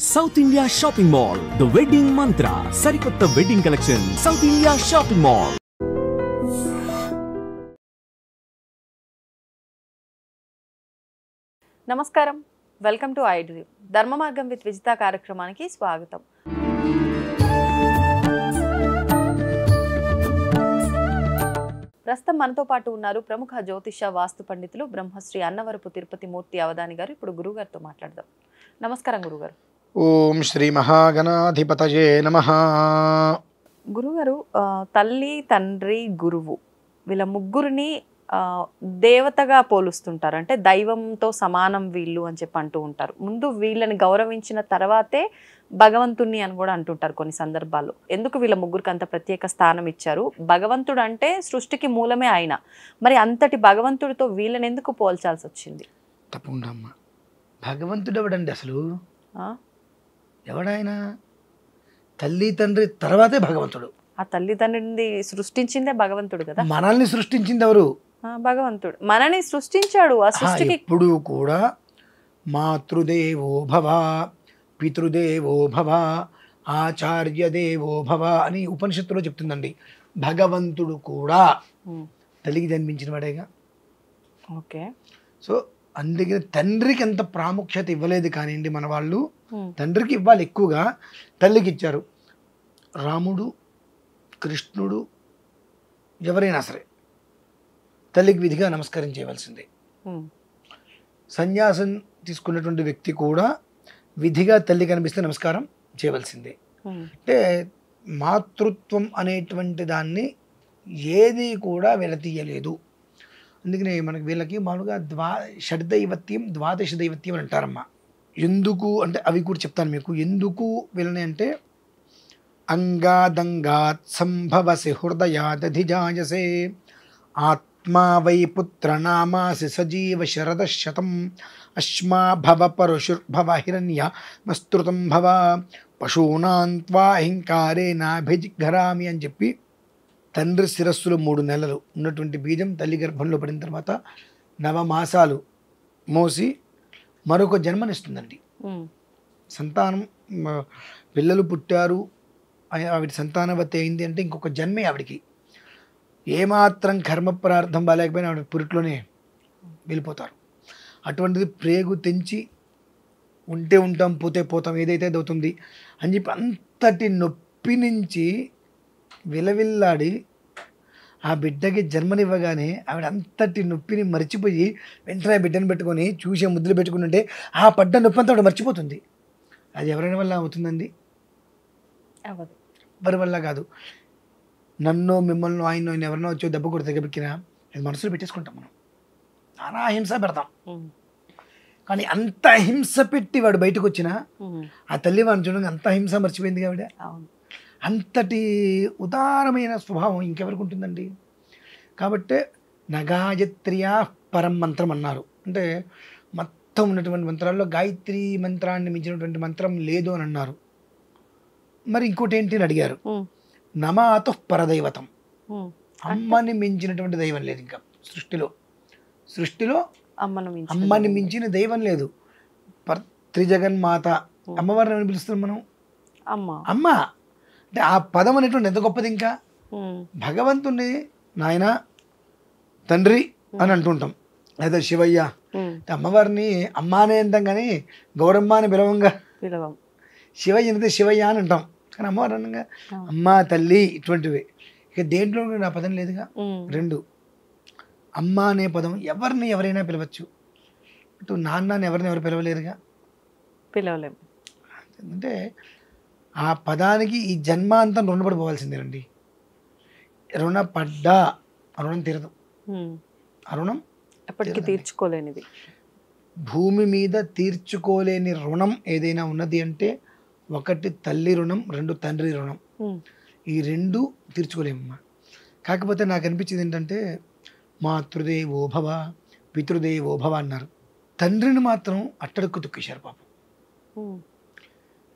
South India shopping mall the wedding మంత్ర సరికొత్త wedding collection south India shopping mall. నమస్కారం, welcome to iDream. ధర్మ మార్గం with Vijitha కార్యక్రమానికి స్వాగతం. ప్రస్తుతం మనతో పాటు ఉన్నారు ప్రముఖ జ్యోతిష వాస్తు పండితులు బ్రహ్మశ్రీ అన్నవరపు తిరుపతి మూర్తి అవధాని గారు. ఇప్పుడు గురుగారితో మాట్లాడదాం. నమస్కారం గురుగారు. ఓం శ్రీ మహాగణాధిపతయే నమః. గురుగారు, తల్లి, తండ్రి, గురువు వీళ్ళ ముగ్గురిని దేవతగా పోలుస్తుంటారు. అంటే దైవంతో సమానం వీళ్ళు అని చెప్పి అంటూ ఉంటారు. ముందు వీళ్ళని గౌరవించిన తర్వాతే భగవంతుణ్ణి అని కూడా అంటుంటారు కొన్ని సందర్భాల్లో. ఎందుకు వీళ్ళ ముగ్గురికి అంత ప్రత్యేక స్థానం ఇచ్చారు? భగవంతుడు అంటే సృష్టికి మూలమే ఆయన. మరి అంతటి భగవంతుడితో వీళ్ళని ఎందుకు పోల్చాల్సి వచ్చింది? తప్పకుండా అమ్మా. భగవంతుడు ఎవడండి అసలు? ఎవడాయన? తల్లి తండ్రి తర్వాతే భగవంతుడు. ఆ తల్లిదండ్రుని సృష్టించిందే భగవంతుడు కదా. మనల్ని సృష్టించింది ఎవరు? భగవంతుడు మనని సృష్టించాడు. ఆ సృష్టికి ఇప్పుడు కూడా మాతృదేవో భవ, పితృదేవో భవ, ఆచార్య దేవో భవ అని ఉపనిషత్తులో చెప్తుందండి. భగవంతుడు కూడా తల్లికి జన్మించిన వాడేగా. ఓకే. సో అందుకని తండ్రికి అంత ప్రాముఖ్యత ఇవ్వలేదు కానివ్వండి మన వాళ్ళు. తండ్రికి ఇవ్వాలి ఎక్కువగా, తల్లికి ఇచ్చారు. రాముడు, కృష్ణుడు, ఎవరైనా సరే తల్లికి విధిగా నమస్కారం చేయవలసిందే. సన్యాసం తీసుకున్నటువంటి వ్యక్తి కూడా విధిగా తల్లి కనిపిస్తే నమస్కారం చేయవలసిందే. అంటే మాతృత్వం అనేటువంటి దాన్ని ఏది కూడా విడతీయలేదు. అందుకనే మనకి వీళ్ళకి మామూలుగా షడ్దైవత్యం, ద్వాదశ దైవత్యం అని అంటారమ్మా. ఎందుకు అంటే అవి కూడా చెప్తాను మీకు. ఎందుకు వీళ్ళని అంటే అంగాదంగాత్ సంభవసి హృదయాదధిజాయసే ఆత్మా వై పుత్ర నామాసి సజీవ శరదశతం అశ్మా భవ పరశుర్భవ హిరణ్య మస్తృతం భవ పశూనాం త్వా అహింకారే నాభిజిఘరామి అని చెప్పి తండ్రి శిరస్సులో 3 నెలలు ఉన్నటువంటి బీజం తల్లి గర్భంలో పడిన తర్వాత 9 మాసాలు మోసి మరొక జన్మనిస్తుందండి. సంతానం, పిల్లలు పుట్టారు, ఆవిడ సంతానవతి అయింది అంటే ఇంకొక జన్మే ఆవిడికి. ఏమాత్రం కర్మ ప్రార్థం బాలేకపోయినా ఆవిడ పురిట్లోనే వెళ్ళిపోతారు. అటువంటిది ప్రేగు తెంచి ఉంటే ఉంటాం, పోతే పోతాం, ఏదైతే అవుతుంది అని చెప్పి అంతటి నొప్పి నుంచి విలవిల్లాడి ఆ బిడ్డకి జన్మనివ్వగానే ఆవిడ అంతటి నొప్పిని మర్చిపోయి వెంటనే బిడ్డను పెట్టుకొని చూసే ముద్దులు పెట్టుకుని ఉంటే ఆ పడ్డ నొప్పి అంతా ఆవిడ మర్చిపోతుంది. అది ఎవరైనా వల్ల అవుతుందండి? ఎవరి వల్ల కాదు. నన్ను, మిమ్మల్ని, ఆయన ఎవరినో వచ్చో దెబ్బ కొడితే గబిక్కినా అది మనసులో పెట్టేసుకుంటాం మనం. నానా హింస పెడతాం. కానీ అంత హింస పెట్టి వాడు బయటకు వచ్చినా ఆ తల్లి వాడిని చూడండి అంత హింస మర్చిపోయింది ఆవిడ. అంతటి ఉదారమైన స్వభావం ఇంకెవరికి ఉంటుందండి? కాబట్టి నగాయత్రియా పరం మంత్రం అన్నారు. అంటే మొత్తం ఉన్నటువంటి మంత్రాల్లో గాయత్రి మంత్రాన్ని మించినటువంటి మంత్రం లేదు అని అన్నారు. మరి ఇంకోటి ఏంటి అని అడిగారు. నమాతు పరదైవతం, అమ్మని మించినటువంటి దైవం లేదు ఇంకా సృష్టిలో అమ్మని మించిన దైవం లేదు. త్రిజగన్మాత, అమ్మవారిని ఏమని పిలుస్తున్నాం మనం? అమ్మ. అంటే ఆ పదం అనేటువంటి ఎంత గొప్పది. ఇంకా భగవంతుణ్ణి నాయన, తండ్రి అని అంటుంటాం. లేదా శివయ్య. అమ్మవారిని అమ్మ అనే అంటాం కానీ గౌరమ్మ అని పిలవంగా. శివయ్య అంటే శివయ్య అని అంటాం. కానీ అమ్మవారు అనగా అమ్మ, తల్లి ఇటువంటివి. ఇక దేంట్లో నా పదం లేదుగా. 2 అమ్మ అనే పదం ఎవరిని ఎవరైనా పిలవచ్చు. ఇటు నాన్నని ఎవరు పిలవలేరుగా, పిలవలేము. అంటే ఆ పదానికి ఈ జన్మాంతం రుణపడిపోవాల్సిందేనండి. రుణపడ్డా రుణం తీరదు. రుణం ఎప్పటికీ తీర్చుకోలేనిది. భూమి మీద తీర్చుకోలేని రుణం ఏదైనా ఉన్నది అంటే 1 తల్లి రుణం, 2 తండ్రి రుణం. ఈ 2 తీర్చుకోలేమమ్మా. కాకపోతే నాకు అనిపించింది ఏంటంటే మాతృదేవో భవ, పితృదేవో భవ అన్నారు. తండ్రిని మాత్రం అట్టడుక్కు తొక్కేశారు పాపం.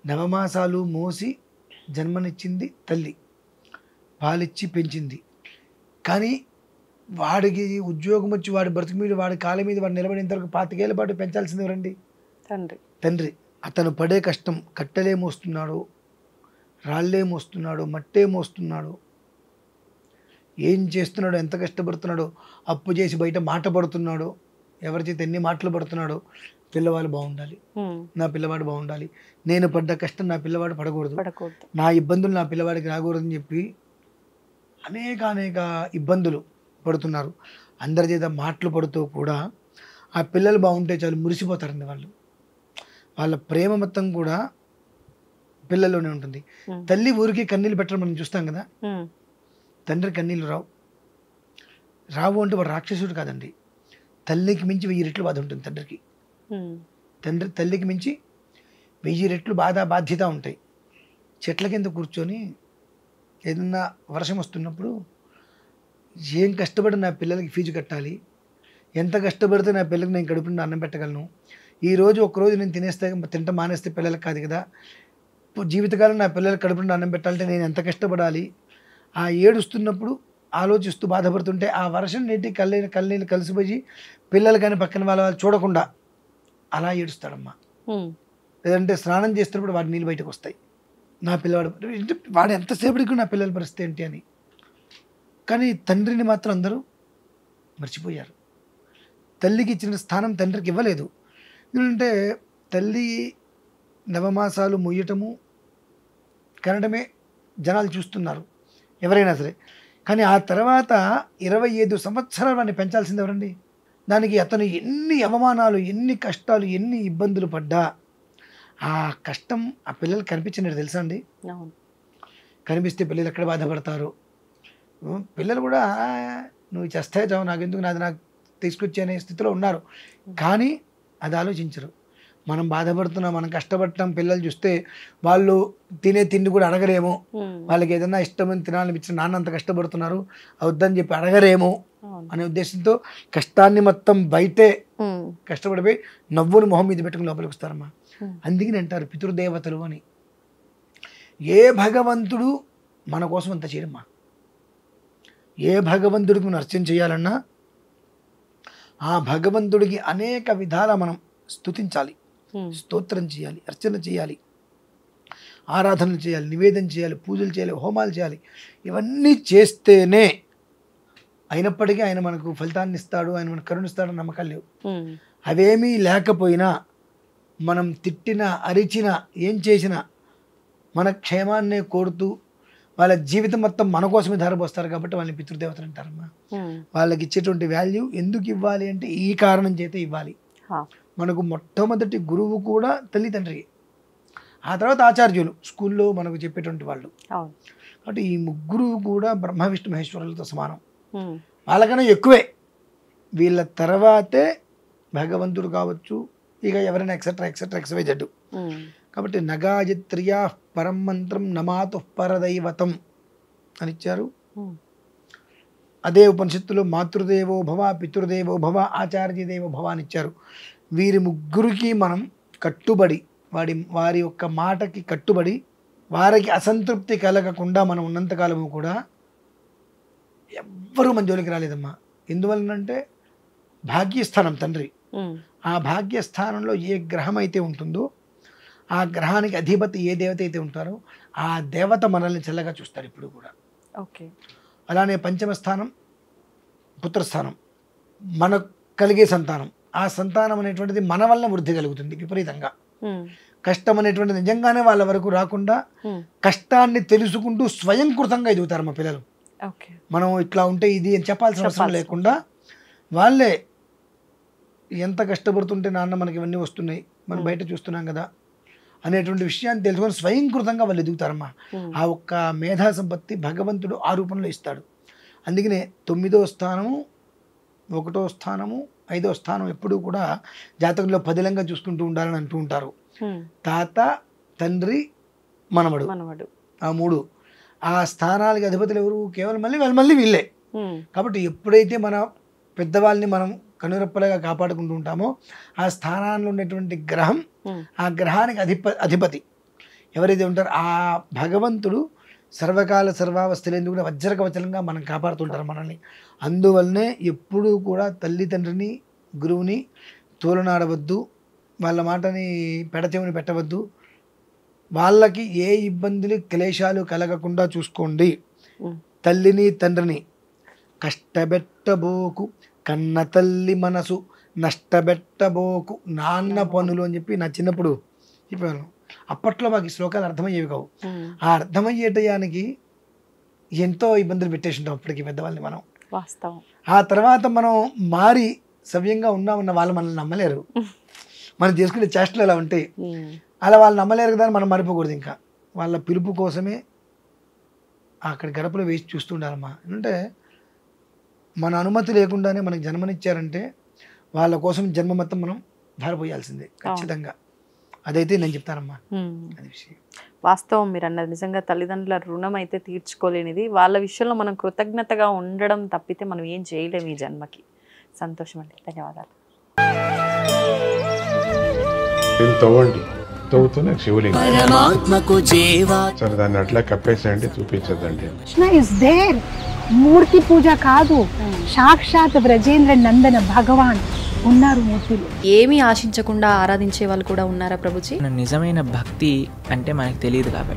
9 మాసాలు మోసి జన్మనిచ్చింది తల్లి, పాలిచ్చి పెంచింది. కానీ వాడికి ఉద్యోగం వచ్చి వాడి బ్రతుకు మీద, వాడి కాళ్ళ మీద వాడు నిలబడేంత వరకు 25 ఏళ్ల పాటు పెంచాల్సింది ఎవరండి? తండ్రి. అతను పడే కష్టం కట్టెలే మోస్తున్నాడు, రాళ్ళే మోస్తున్నాడు, మట్టే మోస్తున్నాడు, ఏం చేస్తున్నాడో, ఎంత కష్టపడుతున్నాడో, అప్పు చేసి బయట మాట పడుతున్నాడో, ఎవరి చేత ఎన్ని మాటలు పడుతున్నాడో, పిల్లవాడు బాగుండాలి, నా పిల్లవాడు బాగుండాలి, నేను పడ్డ కష్టం నా పిల్లవాడు పడకూడదు, నా ఇబ్బందులు నా పిల్లవాడికి రాకూడదని చెప్పి అనేక ఇబ్బందులు పడుతున్నారు. అందరి చేత మాటలు పడుతూ కూడా ఆ పిల్లలు బాగుంటే చాలు మురిసిపోతారండి వాళ్ళు. వాళ్ళ ప్రేమ మొత్తం కూడా పిల్లల్లోనే ఉంటుంది. తల్లి ఊరికి కన్నీళ్ళు పెట్టడం మనం చూస్తాం కదా, తండ్రి కన్నీళ్ళు రావు అంటే వాడు రాక్షసుడు కాదండి. తల్లికి మించి 1000 రెట్లు బాధ ఉంటుంది తండ్రికి. తల్లికి మించి 1000 రెట్లు బాధ్యత ఉంటాయి. చెట్ల కింద కూర్చొని ఏదన్నా వర్షం వస్తున్నప్పుడు ఏం కష్టపడి నా పిల్లలకి ఫీజు కట్టాలి, ఎంత కష్టపడితే నా పిల్లలకి నేను కడుపు నిండా అన్నం పెట్టగలను, ఈరోజు ఒక్కరోజు నేను తింట మానేస్తే పిల్లలకు కాదు కదా, జీవితకాలం నా పిల్లలకి కడుపు నిండా అన్నం పెట్టాలంటే నేను ఎంత కష్టపడాలి, ఆ ఏడుస్తున్నప్పుడు ఆలోచిస్తూ బాధపడుతుంటే ఆ వర్షం నీటి కళ్ళనీళ్ళు కలిసిపోయి పిల్లలు కానీ పక్కన వాళ్ళ చూడకుండా అలా ఏడుస్తాడమ్మా. లేదంటే స్నానం చేస్తున్నప్పుడు వాడి నీళ్ళు బయటకు వస్తాయి, నా వాడు ఎంతసేపటికి నా పిల్లల పరిస్థితి ఏంటి అని. కానీ తండ్రిని మాత్రం అందరూ మర్చిపోయారు. తల్లికి ఇచ్చిన స్థానం తండ్రికి ఇవ్వలేదు. ఎందుకంటే తల్లి నవమాసాలు మొయ్యటము కనడమే జనాలు చూస్తున్నారు ఎవరైనా సరే. కానీ ఆ తర్వాత 25 సంవత్సరాలు వాడిని పెంచాల్సింది ఎవరండి? దానికి అతను ఎన్ని అవమానాలు, ఎన్ని కష్టాలు, ఎన్ని ఇబ్బందులు పడ్డా ఆ కష్టం ఆ పిల్లలు కనిపించినట్టు తెలుసా అండి? కనిపిస్తే పిల్లలు ఎక్కడ బాధపడతారు. పిల్లలు కూడా నువ్వు చేస్తే చావు, నాకెందుకు, నాది నాకు తీసుకొచ్చే అనే స్థితిలో ఉన్నారు. కానీ అది ఆలోచించరు. మనం బాధపడుతున్నాం, మనం కష్టపడటం పిల్లలు చూస్తే వాళ్ళు తినే తిండి కూడా అడగరేమో, వాళ్ళకి ఏదైనా ఇష్టమని తినాలనిపించిన నాన్న అంత కష్టపడుతున్నారు వద్దని చెప్పి అడగరేమో అనే ఉద్దేశంతో కష్టాన్ని మొత్తం బయటే కష్టపడిపోయి నవ్వుని మొహం మీద పెట్టుకుని లోపలికి వస్తారమ్మా. అందుకని అంటారు పితృదేవతలు అని. ఏ భగవంతుడు మన కోసం అంత చేయడమ్మా. ఏ భగవంతుడికి మనం అర్చన చేయాలన్నా ఆ భగవంతుడికి అనేక విధాల మనం స్తుతించాలి, స్తోత్రం చేయాలి, అర్చన చేయాలి, ఆరాధనలు చేయాలి, నివేదన చేయాలి, పూజలు చేయాలి, హోమాలు చేయాలి. ఇవన్నీ చేస్తేనే అయినప్పటికీ ఆయన మనకు ఫలితాన్ని ఇస్తాడు, ఆయన మనకు కరుణిస్తాడని నమ్మకాలు లేవు. అవేమీ లేకపోయినా మనం తిట్టినా అరిచినా ఏం చేసినా మన క్షేమాన్నే కోరుతూ వాళ్ళ జీవితం మొత్తం మన కోసమే ధారపోస్తారు. కాబట్టి వాళ్ళని పితృదేవతలు అంటారమ్మా. వాళ్ళకి ఇచ్చేటువంటి వాల్యూ ఎందుకు ఇవ్వాలి అంటే ఈ కారణం చేత ఇవ్వాలి. మనకు మొట్టమొదటి గురువు కూడా తల్లిదండ్రి, ఆ తర్వాత ఆచార్యులు, స్కూల్లో మనకు చెప్పేటువంటి వాళ్ళు. కాబట్టి ఈ ముగ్గురు కూడా బ్రహ్మ విష్ణు మహేశ్వరులతో సమానం, వాళ్ళకన్నా ఎక్కువే. వీళ్ళ తర్వాతే భగవంతుడు కావచ్చు, ఇక ఎవరైనా ఎక్సెట్రా ఎక్సెట్రా XYZ. కాబట్టి నగాయత్ర్యా పరం మంత్రం నమాతు పరదైవతం అని ఇచ్చారు. అదే ఉపనిషత్తులో మాతృదేవో భవ, పితృదేవో భవ, ఆచార్యదేవో భవ అని ఇచ్చారు. వీరి ముగ్గురికి మనం కట్టుబడి వారి యొక్క మాటకి కట్టుబడి వారికి అసంతృప్తి కలగకుండా మనం ఉన్నంతకాలము కూడా ఎవ్వరూ మన జోలికి రాలేదమ్మా. ఎందువలనంటే భాగ్యస్థానం తండ్రి. ఆ భాగ్యస్థానంలో ఏ గ్రహం అయితే ఉంటుందో ఆ గ్రహానికి అధిపతి ఏ దేవత అయితే ఉంటారో ఆ దేవత మనల్ని చల్లగా చూస్తారు ఇప్పుడు కూడా. అలానే పంచమ స్థానం పుత్రస్థానం, మనకు కలిగే సంతానం. ఆ సంతానం అనేటువంటిది మన వల్ల వృద్ధి కలుగుతుంది విపరీతంగా. కష్టం అనేటువంటిది నిజంగానే వాళ్ళ వరకు రాకుండా కష్టాన్ని తెలుసుకుంటూ స్వయంకృతంగా ఎదుగుతారు మా పిల్లలు. మనం ఇట్లా ఉంటే ఇది అని చెప్పాల్సిన అవసరం లేకుండా వాళ్ళే ఎంత కష్టపడుతుంటే నాన్న మనకి ఇవన్నీ వస్తున్నాయి, మనం బయట చూస్తున్నాం కదా అనేటువంటి విషయాన్ని తెలుసుకొని స్వయంకృతంగా వాళ్ళు ఎదుగుతారమ్మా. ఆ ఒక్క మేధా సంపత్తి భగవంతుడు ఆ రూపంలో ఇస్తాడు. అందుకనే 9వ స్థానము, 1వ స్థానము, 5వ స్థానం ఎప్పుడూ కూడా జాతకంలో పదిలంగా చూసుకుంటూ ఉండాలని అంటూ ఉంటారు. తాత, తండ్రి, మనవడు, ఆ 3. ఆ స్థానాలకి అధిపతులు ఎవరు? కేవలం మళ్ళీ వీళ్ళే. కాబట్టి ఎప్పుడైతే మన పెద్దవాళ్ళని మనం కనురెప్పలుగా కాపాడుకుంటూ ఉంటామో ఆ స్థానాల్లో ఉండేటువంటి గ్రహం, ఆ గ్రహానికి అధిపతి ఎవరైతే ఉంటారో ఆ భగవంతుడు సర్వకాల సర్వావస్థలందు కూడా వజ్రకవచలంగా మనం కాపాడుతుంటారు మనల్ని. అందువల్లనే ఎప్పుడూ కూడా తల్లిదండ్రిని, గురువుని తోలనాడవద్దు, వాళ్ళ మాటని పెడచెవిని పెట్టవద్దు. వాళ్ళకి ఏ ఇబ్బందులు క్లేశాలు కలగకుండా చూసుకోండి. తల్లిని తండ్రిని కష్టపెట్టబోకు, కన్న తల్లి మనసు నష్టపెట్టబోకు, నాన్న పనులు అని చెప్పి నా చిన్నప్పుడు చెప్పాను. అప్పట్లో మాకు ఈ శ్లోకాలు అర్థమయ్యేవి కావు. ఆ అర్థమయ్యేటయానికి ఎంతో ఇబ్బందులు పెట్టేసింటాం అప్పటికి పెద్దవాళ్ళని మనం. వాస్తవం. ఆ తర్వాత మనం మారి సవ్యంగా ఉన్నామన్న వాళ్ళు మనల్ని నమ్మలేరు. మనం చేసుకునే చేష్టలు అలా ఉంటాయి. అలా వాళ్ళు నమ్మలేరు కదా అని మనం మరిపోకూడదు. ఇంకా వాళ్ళ పిలుపు కోసమే అక్కడ గడపలో వేసి చూస్తుండాలమ్మా. అంటే మన అనుమతి లేకుండానే మనకు జన్మనిచ్చారంటే వాళ్ళ కోసం జన్మ మొత్తం మనం ధారపోయాల్సిందే ఖచ్చితంగా. అదైతే నేను చెప్తానమ్మా. అది విషయం వాస్తవం. మీరు అన్నది నిజంగా తల్లిదండ్రుల రుణం అయితే తీర్చుకోలేనిది. వాళ్ళ విషయంలో మనం కృతజ్ఞతగా ఉండడం తప్పితే మనం ఏం చేయలేము ఈ జన్మకి. సంతోషం అండి, ధన్యవాదాలు. తవ్వండి, తవ్వుతూనే శివలింగం సరే దాన్ని అట్లా కప్పేసేయండి, చూపించదండి. మూర్తి పూజ కాదు, సాక్షాత్ బ్రజేంద్ర నందన భగవాన్ ఉన్నారు మూర్తిలో. ఏమీ ఆశించకుండా ఆరాధించే వాళ్ళు కూడా ఉన్నారా ప్రభుజీ? నిజమైన భక్తి అంటే మనకు తెలియదు కాబట్టి